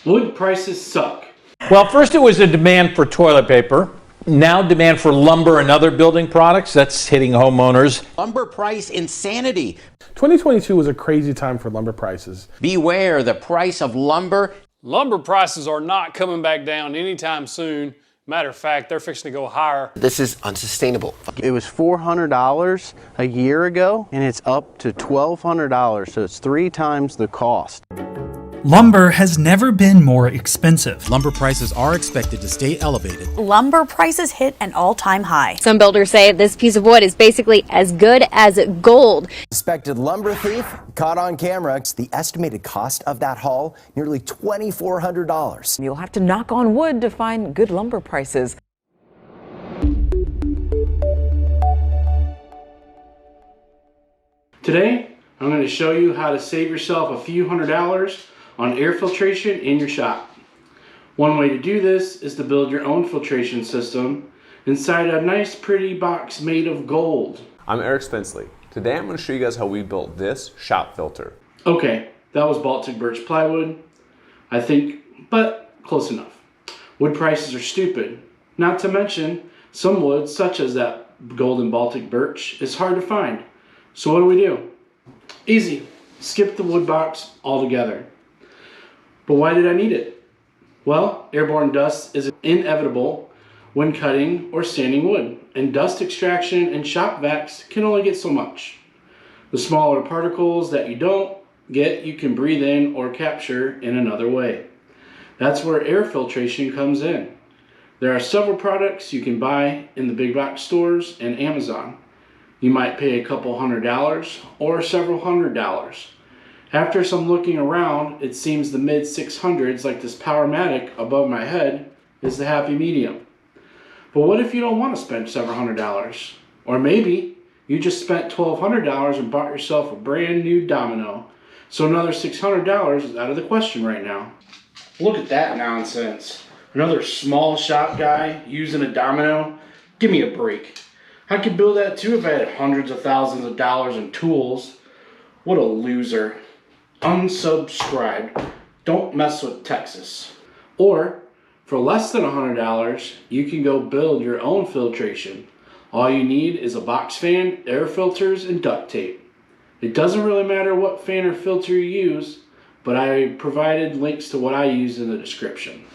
Wood prices suck. Well, first it was a demand for toilet paper. Now demand for lumber and other building products. That's hitting homeowners. Lumber price insanity. 2022 was a crazy time for lumber prices. Beware the price of lumber. Lumber prices are not coming back down anytime soon. Matter of fact, they're fixing to go higher. This is unsustainable. It was $400 a year ago, and it's up to $1,200, so it's 3 times the cost. Lumber has never been more expensive. Lumber prices are expected to stay elevated. Lumber prices hit an all-time high. Some builders say this piece of wood is basically as good as gold. Suspected lumber thief caught on camera. The estimated cost of that haul, nearly $2,400. You'll have to knock on wood to find good lumber prices. Today, I'm going to show you how to save yourself a few $100s on air filtration in your shop. One way to do this is to build your own filtration system inside a nice pretty box made of gold. I'm Eric Spenceley. Today I'm going to show you guys how we built this shop filter. Okay, that was Baltic birch plywood, I think, but close enough. Wood prices are stupid. Not to mention, some wood, such as that golden Baltic birch, is hard to find. So what do? Easy, skip the wood box altogether. But why did I need it? Well, airborne dust is inevitable when cutting or sanding wood, and dust extraction and shop vacs can only get so much. The smaller particles that you don't get, you can breathe in or capture in another way. That's where air filtration comes in. There are several products you can buy in the big box stores and Amazon. You might pay a couple $100s or several $100s. After some looking around, it seems the mid 600s, like this Powermatic above my head, is the happy medium. But what if you don't want to spend several $100s? Or maybe you just spent $1,200 and bought yourself a brand new domino. So another $600 is out of the question right now. Look at that nonsense. Another small shop guy using a domino? Give me a break. I could build that too if I had hundreds of thousands of dollars in tools. What a loser. Unsubscribed. Don't mess with Texas. Or, for less than $100, you can go build your own filtration. All you need is a box fan, air filters, and duct tape. It doesn't really matter what fan or filter you use, but I provided links to what I use in the description.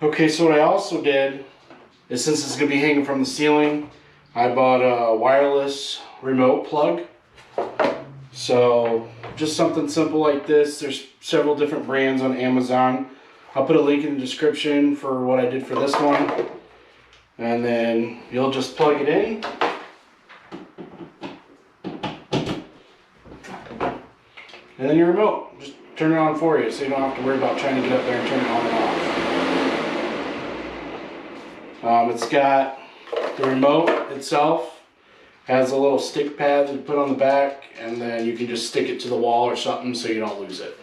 Okay, so what I also did is, since it's going to be hanging from the ceiling, I bought a wireless remote plug. So just something simple like this. There's several different brands on Amazon. I'll put a link in the description for what I did for this one. And then you'll just plug it in. And then your remote, just turn it on for you so you don't have to worry about trying to get up there and turn it on and off. It's got the remote itself. Has a little stick pad to put on the back, and then you can just stick it to the wall or something so you don't lose it.